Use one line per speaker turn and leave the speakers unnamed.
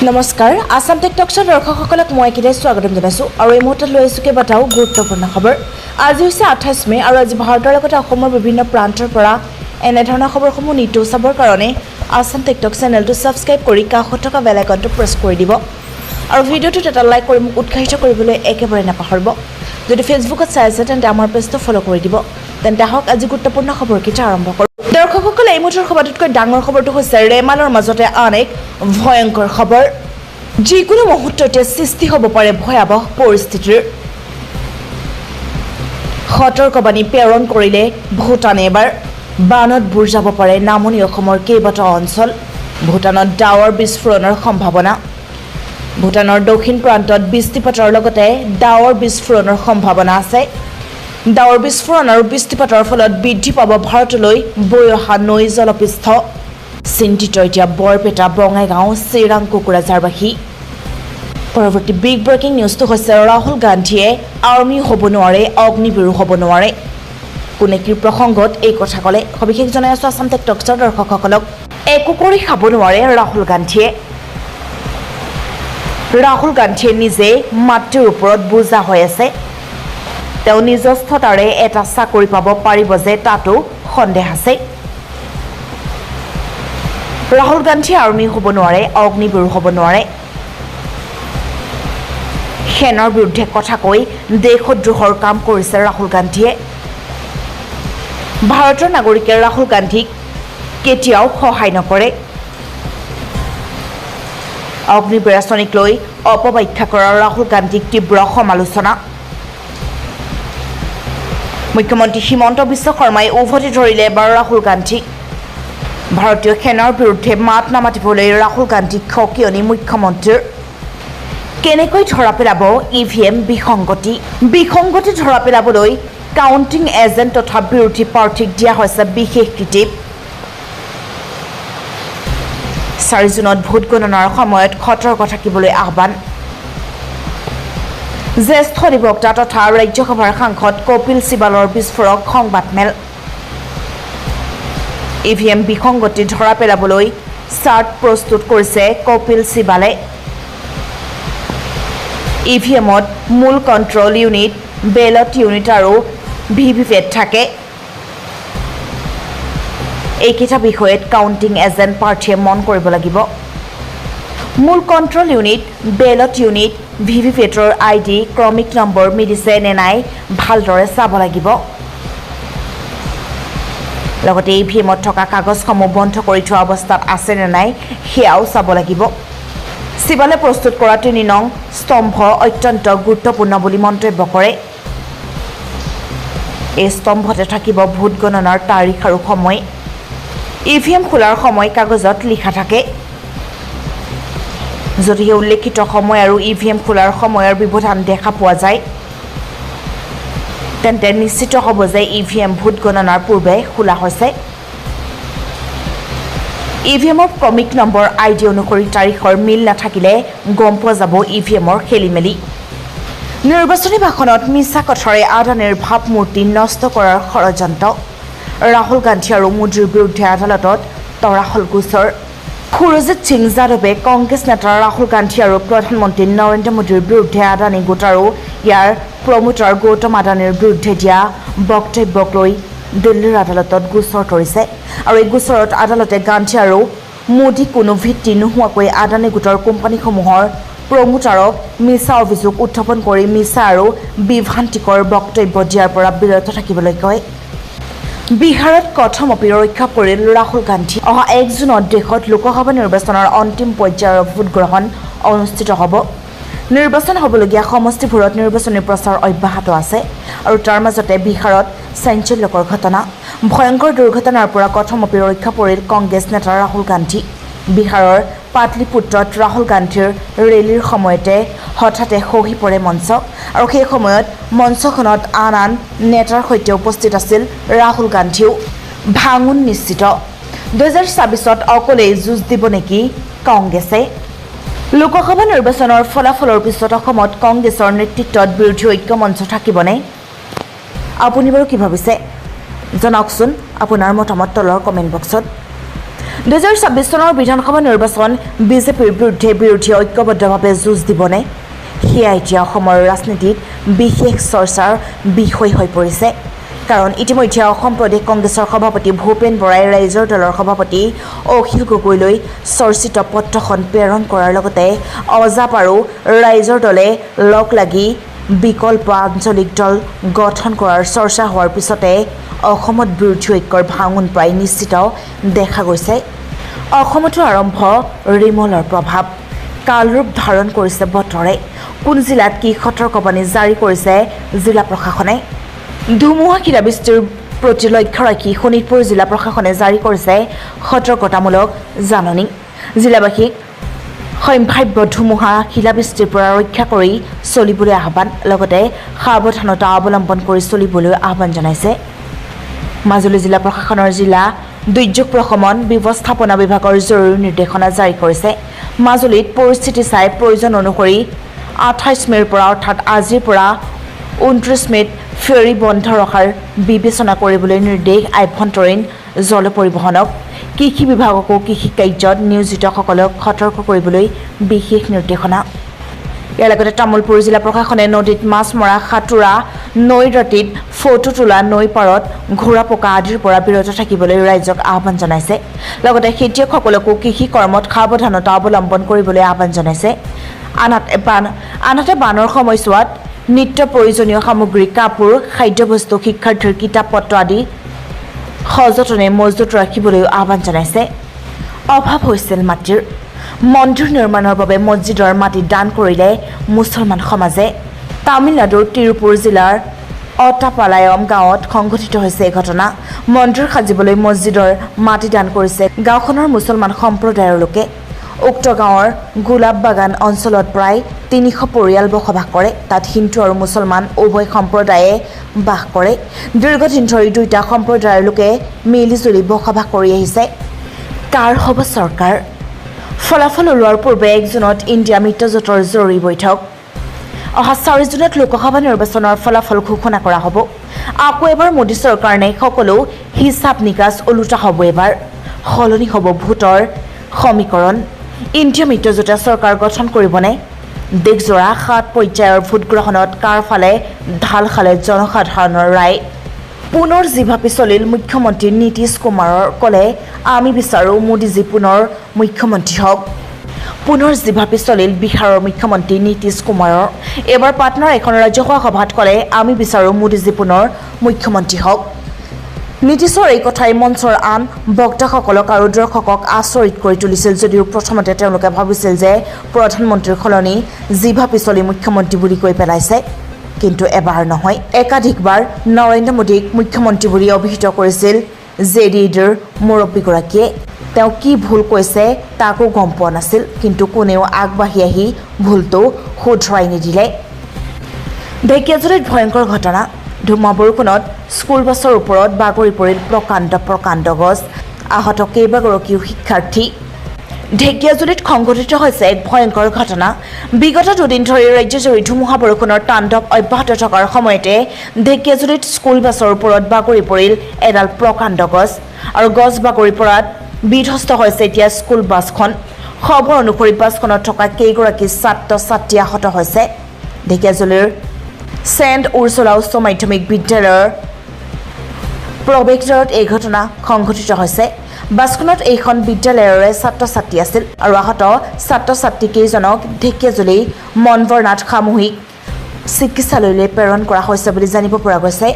নমস্কাৰ আসাম টেকটক্সৰ দৰ্শকসকলক মই কিনে স্বাগতম জনাইছো আৰু এই মুহূৰ্তত লৈ আছো কেইবাটাও গুৰুত্বপূৰ্ণ খবৰ। আজি হৈছে 28 মে আৰু আজি ভাৰতৰ লগতে অসমৰ বিভিন্ন প্ৰান্তৰ পৰা এনেধৰণৰ খবৰসমূহ নিতৌ চাবৰ কাৰণে আসাম টেকটক চেনেলটো সাবস্ক্ৰাইব কৰি কাষত থকা বেল আইকনটো প্ৰেছ কৰি দিব আৰু ভিডিঅ'টোত এটা লাইক কৰি মোক উৎসাহিত কৰিবলৈ একেবাৰে নাপাহৰিব। যদি ফেচবুকত চাই আছে তেন্তে আমাৰ পেজটো ফলো কৰি দিব। তেন্তে আহক আজি গুৰুত্বপূৰ্ণ খবৰকেইটা আৰম্ভ কৰোঁ। দৰ্শকসকলে এই মুহূৰ্তৰ খবৰটোতকৈ ডাঙৰ খবৰটো হৈছে ৰেমালৰ মাজতে আন এক ভয়ংকৰ খবৰ। যিকোনো মুহূৰ্ততে সৃষ্টি হ'ব পাৰে ভয়াৱহ পৰিস্থিতিৰ। সতৰ্কবাণী প্ৰেৰণ কৰিলে ভূটানে এবাৰ বানত বুৰ যাব পাৰে নামনি অসমৰ কেইবাটাও অঞ্চল। ভূটানত ডাৱৰ বিস্ফোৰণৰ সম্ভাৱনা। ভূটানৰ দক্ষিণ প্ৰান্তত বৃষ্টিপাতৰ লগতে ডাৱৰ বিস্ফোৰণৰ সম্ভাৱনা আছে। ডাৱৰ বিস্ফোৰণ আৰু বৃষ্টিপাতৰ ফলত বৃদ্ধি পাব ভাৰতলৈ বৈ অহা নৈ জলপৃষ্ঠ। চিন্তিত এতিয়া বৰপেটা, বঙাইগাঁও, চিৰাং, কোকৰাঝাৰবাসী। পৰৱৰ্তী বিগ ব্ৰেকিং নিউজটো হৈছে ৰাহুল গান্ধীয়ে আৰ্মি হ'ব নোৱাৰে, অগ্নিবীৰো হ'ব নোৱাৰে। কোনে কি প্ৰসংগত এই কথা ক'লে সবিশেষ জনাই আছো আসাম টেকটক্সৰ দৰ্শকসকলক। একো কৰি খাব নোৱাৰে ৰাহুল গান্ধীয়ে। ৰাহুল গান্ধীয়ে নিজে মাতৃৰ ওপৰত বোজা হৈ আছে। তেওঁ নিজস্থতাৰে এটা চাকৰি পাব পাৰিব যে তাতো সন্দেহ আছে। ৰাহুল গান্ধীয়ে আৰ্মি হ'ব নোৱাৰে, অগ্নিবীৰো হ'ব নোৱাৰে। সেনাৰ বিৰুদ্ধে কথা কৈ দেশদ্ৰোহৰ কাম কৰিছে ৰাহুল গান্ধীয়ে। ভাৰতৰ নাগৰিকে ৰাহুল গান্ধীক কেতিয়াও সহায় নকৰে। অগ্নিবীৰ আঁচনিক লৈ অপব্যাখ্যা কৰা ৰাহুল গান্ধীক তীব্ৰ সমালোচনা। মুখ্যমন্ত্ৰী হিমন্ত বিশ্ব শৰ্মাই উভতি ধৰিলে এবাৰ ৰাহুল গান্ধীক। ভাৰতীয় সেনাৰ বিৰুদ্ধে মাত নামাতিবলৈ ৰাহুল গান্ধীক সকিয়নি মুখ্যমন্ত্ৰীৰ। কেনেকৈ ধৰা পেলাব EVM বিসংগতি ধৰা পেলাবলৈ কাউণ্টিং এজেণ্ট তথা বিৰোধী প্ৰাৰ্থীক দিয়া হৈছে বিশেষ কিটিপ। 4 জুনত ভোট গণনাৰ সময়ত সতৰ্ক থাকিবলৈ আহ্বান। জ্যেষ্ঠ অধিবক্তা তথা ৰাজ্যসভাৰ সাংসদ কপিল চিবালৰ বিস্ফোৰক সংবাদমেল। EVM বিসংগতি ধৰা পেলাবলৈ চাৰ্ট প্ৰস্তুত কৰিছে কপিল চিবালে। EVMত মূল কণ্ট্ৰল ইউনিট, বেলট ইউনিট আৰু ভিভিপেট থাকে। এইকেইটা বিষয়ত কাউণ্টিং এজেণ্ট প্ৰাৰ্থীয়ে মন কৰিব লাগিব। মূল কণ্ট্ৰল ইউনিট, বেলট ইউনিট, ভিভিপেটৰ ID ক্ৰমিক নম্বৰ মিলিছে নে নাই ভালদৰে চাব লাগিব। লগতে EVMত থকা কাগজসমূহ বন্ধ কৰি থোৱা অৱস্থাত আছে নে নাই সেয়াও চাব লাগিব। চিবালে প্ৰস্তুত কৰা 3 নং স্তম্ভ অত্যন্ত গুৰুত্বপূৰ্ণ বুলি মন্তব্য কৰে। এই স্তম্ভতে থাকিব ভোট গণনাৰ তাৰিখ আৰু সময়। EVM খোলাৰ সময় কাগজত লিখা থাকে। যদিহে উল্লেখিত সময় আৰু EVM খোলাৰ সময়ৰ ব্যৱধান দেখা পোৱা যায় তেন্তে নিশ্চিত হ'ব যে EVM ভোট গণনাৰ পূৰ্বে খোলা হৈছে। EVMৰ ক্ৰমিক নম্বৰ ID অনুসৰি তাৰিখৰ মিল নাথাকিলে গম পোৱা যাব EVMৰ খেলিমেলি। নিৰ্বাচনী ভাষণত মিছা কথাৰে আদানীৰ ভাৱমূৰ্তি নষ্ট কৰাৰ ষড়যন্ত্ৰ। ৰাহুল গান্ধী আৰু মোদীৰ বিৰুদ্ধে আদালতত তৰাহল গোচৰ। সুৰজিৎ সিং যাদৱে কংগ্ৰেছ নেতা ৰাহুল গান্ধী আৰু প্ৰধানমন্ত্ৰী নৰেন্দ্ৰ মোদীৰ বিৰুদ্ধে আদানী গোট আৰু ইয়াৰ প্ৰমোটাৰ গৌতম আদানীৰ বিৰুদ্ধে দিয়া বক্তব্যক লৈ দিল্লীৰ আদালতত গোচৰ তৰিছে। আৰু এই গোচৰত আদালতে গান্ধী আৰু মোদী কোনো ভিত্তি নোহোৱাকৈ আদানী গোটৰ কোম্পানীসমূহৰ প্ৰমোটাৰক মিছা অভিযোগ উত্থাপন কৰি মিছা আৰু বিভ্ৰান্তিকৰ বক্তব্য দিয়াৰ পৰা বিৰত থাকিবলৈ কয়। বিহাৰত কথমপি ৰক্ষা পৰিল ৰাহুল গান্ধী। অহা 1 জুনত দেশত লোকসভা নিৰ্বাচনৰ অন্তিম পৰ্যায়ৰ ভোটগ্ৰহণ অনুষ্ঠিত হ'ব। নিৰ্বাচন হ'বলগীয়া সমষ্টিবোৰত নিৰ্বাচনী প্ৰচাৰ অব্যাহত আছে আৰু তাৰ মাজতে বিহাৰত চাঞ্চল্যকৰ ঘটনা। ভয়ংকৰ দুৰ্ঘটনাৰ পৰা কথমপি ৰক্ষা পৰিল কংগ্ৰেছ নেতা ৰাহুল গান্ধী। বিহাৰৰ পাটলিপুত্ৰত ৰাহুল গান্ধীৰ ৰেলীৰ সময়তে হঠাতে খহি পৰে মঞ্চ আৰু সেই সময়ত মঞ্চখনত আন নেতাৰ সৈতে উপস্থিত আছিল ৰাহুল গান্ধীও। ভাঙোন নিশ্চিত। 2024ত অকলেই যুঁজ দিব নেকি কংগ্ৰেছে? লোকসভা নিৰ্বাচনৰ ফলাফলৰ পিছত অসমত কংগ্ৰেছৰ নেতৃত্বত বিৰোধী ঐক্য মঞ্চ থাকিবনে? আপুনি বাৰু কি ভাবিছে জনাওকচোন আপোনাৰ মতামত তলৰ কমেণ্ট বক্সত। 2026 চনৰ বিধানসভা নিৰ্বাচন বিজেপিৰ বিৰুদ্ধে বিৰোধী ঐক্যবদ্ধভাৱে যুঁজ দিবনে সেয়া এতিয়া অসমৰ ৰাজনীতিত বিশেষ চৰ্চাৰ বিষয় হৈ পৰিছে কাৰণ ইতিমধ্যে অসম প্ৰদেশ কংগ্ৰেছৰ সভাপতি ভূপেন বৰাই ৰাইজৰ দলৰ সভাপতি অখিল গগৈলৈ চৰ্চিত পত্ৰখন প্ৰেৰণ কৰাৰ লগতে অজাপ আৰু ৰাইজৰ দলে লগ লাগি বিকল্প আঞ্চলিক দল গঠন কৰাৰ চৰ্চা হোৱাৰ পিছতে অসমত বিৰোধী ঐক্যৰ ভাঙোন প্ৰায় নিশ্চিত দেখা গৈছে অসমতো আৰম্ভ ৰিমলৰ প্ৰভাৱ কালৰূপ ধাৰণ কৰিছে বতৰে কোন জিলাত কি সতৰ্কবাণী জাৰি কৰিছে জিলা প্ৰশাসনে ধুমুহা শিলাবৃষ্টিৰ প্ৰতি লক্ষ্য ৰাখি শোণিতপুৰ জিলা প্ৰশাসনে জাৰি কৰিছে সতৰ্কতামূলক জাননী জিলাবাসীক সম্ভাৱ্য ধুমুহা শিলাবৃষ্টিৰ পৰা ৰক্ষা কৰি চলিবলৈ আহ্বান লগতে সাৱধানতা অৱলম্বন কৰি চলিবলৈ আহ্বান জনাইছে মাজুলী জিলা প্ৰশাসনৰ জিলা দুৰ্যোগ প্ৰশমন ব্যৱস্থাপনা বিভাগৰ জৰুৰী নিৰ্দেশনা জাৰি কৰিছে মাজুলীত পৰিস্থিতি চাই প্ৰয়োজন অনুসৰি 28 মেৰ পৰা অৰ্থাৎ আজিৰ পৰা 29 মেত ফেৰী বন্ধ ৰখাৰ বিবেচনা কৰিবলৈ নিৰ্দেশ আভ্যন্তৰীণ জল পৰিবহণক কৃষি বিভাগকো কৃষি কাৰ্যত নিয়োজিতসকলক সতৰ্ক কৰিবলৈ বিশেষ নিৰ্দেশনা ইয়াৰ লগতে তামুলপুৰ জিলা প্ৰশাসনে নদীত মাছ মৰা সাঁতোৰা নৈৰ দাঁতিত ফটো তোলা নৈ পাৰত ঘোঁৰা পকা আদিৰ পৰা বিৰত থাকিবলৈ ৰাইজক আহ্বান জনাইছে লগতে খেতিয়কসকলকো কৃষি কৰ্মত সাৱধানতা অৱলম্বন কৰিবলৈ আহ্বান জনাইছে আনহাতে বানৰ সময়ছোৱাত নিত্য প্ৰয়োজনীয় সামগ্ৰী কাপোৰ খাদ্যবস্তু শিক্ষাৰ্থীৰ কিতাপ পত্ৰ আদি সযতনে মজুত ৰাখিবলৈ আহ্বান জনাইছে অভাৱ হৈছিল মাটিৰ মন্দিৰ নিৰ্মাণৰ বাবে মছজিদৰ মাটি দান কৰিলে মুছলমান সমাজে তামিলনাডুৰ তিৰুপুৰ জিলাৰ অটাপালায়ম গাঁৱত সংঘটিত হৈছে এই ঘটনা মন্দিৰ সাজিবলৈ মছজিদৰ মাটি দান কৰিছে গাঁওখনৰ মুছলমান সম্প্ৰদায়ৰ লোকে উক্ত গাঁৱৰ গোলাপ বাগান অঞ্চলত প্ৰায় 300 পৰিয়াল বসবাস কৰে তাত হিন্দু আৰু মুছলমান উভয় সম্প্ৰদায়ে বাস কৰে দীৰ্ঘদিন ধৰি দুটা সম্প্ৰদায়ৰ লোকে মিলিজুলি বসবাস কৰি আহিছে কাৰ হ'ব চৰকাৰ ফলাফল ওলোৱাৰ পূৰ্বে 1 জুনত ইণ্ডিয়া মিত্ৰজোঁটৰ জৰুৰী বৈঠক অহা 4 জুনত লোকসভা নিৰ্বাচনৰ ফলাফল ঘোষণা কৰা হ'ব আকৌ এবাৰ মোদী চৰকাৰে সকলো হিচাপ নিকাচ ওলোটা হ'ব এবাৰ সলনি হ'ব ভোটৰ সমীকৰণ ইণ্ডিয়া মিত্ৰজোঁটে চৰকাৰ গঠন কৰিবনে দেশজোৰা 7 পৰ্যায়ৰ ভোট গ্ৰহণত কাৰ ফালে ঢাল খালে জনসাধাৰণৰ ৰায় পুনৰ জিভাপি চলিল মুখ্যমন্ত্ৰী নীতিশ কুমাৰৰ ক'লে আমি বিচাৰোঁ মোদীজী পুনৰ মুখ্যমন্ত্ৰী হওক পুনৰ জিভাপি চলিল বিহাৰৰ মুখ্যমন্ত্ৰী নীতিশ কুমাৰৰ এবাৰ পাটনাৰ এখন ৰাজহুৱা সভাত ক'লে আমি বিচাৰোঁ মোদীজী পুনৰ মুখ্যমন্ত্ৰী হওক নীতিশৰ এই কথাই মঞ্চৰ আন বক্তাসকলক আৰু দৰ্শকক আচৰিত কৰি তুলিছিল যদিও প্ৰথমতে তেওঁলোকে ভাবিছিল যে প্ৰধানমন্ত্ৰীৰ সলনি জিভাপি চলি মুখ্যমন্ত্ৰী বুলি কৈ পেলাইছে কিন্তু এবাৰ নহয় একাধিকবাৰ নৰেন্দ্ৰ মোদীক মুখ্যমন্ত্ৰী বুলি অভিহিত কৰিছিল জেডিইউৰ মুৰব্বীগৰাকীয়ে তেওঁ কি ভুল কৈছে তাকো গম পোৱা নাছিল কিন্তু কোনেও আগবাঢ়ি আহি ভুলটো শুধৰাই নিদিলে ঢেকীয়াজুলিত ভয়ংকৰ ঘটনা ধুমুহা বৰষুণত স্কুল বাছৰ ওপৰত বাগৰি পৰিল প্ৰকাণ্ড গছ আহত কেইবাগৰাকীও শিক্ষাৰ্থী ঢেকীয়াজুলিত সংঘটিত হৈছে এক ভয়ংকৰ ঘটনা বিগত দুদিন ধৰি ৰাজ্যজুৰি ধুমুহা বৰষুণৰ তাণ্ডৱ অব্যাহত থকাৰ সময়তে ঢেকীয়াজুলিত স্কুল বাছৰ ওপৰত বাগৰি পৰিল এডাল প্ৰকাণ্ড গছ আৰু গছ বাগৰি পৰাত বিধ্বস্ত হৈছে এতিয়া স্কুল বাছখন খবৰ অনুসৰি বাছখনত থকা কেইগৰাকী ছাত্ৰ ছাত্ৰী আহত হৈছে ঢেকীয়াজুলিৰ সেণ্ট উৰ্চুলা উচ্চ মাধ্যমিক বিদ্যালয়ৰ প্ৰৱেশদ্বাৰত এই ঘটনা সংঘটিত হৈছে বাছখনত এইখন বিদ্যালয়ৰে ছাত্ৰ ছাত্ৰী আছিল আৰু আহত ছাত্ৰ ছাত্ৰী কেইজনক ঢেকীয়াজুলি মনৱৰনাথ সামূহিক চিকিৎসালয়লৈ প্ৰেৰণ কৰা হৈছে বুলি জানিব পৰা গৈছে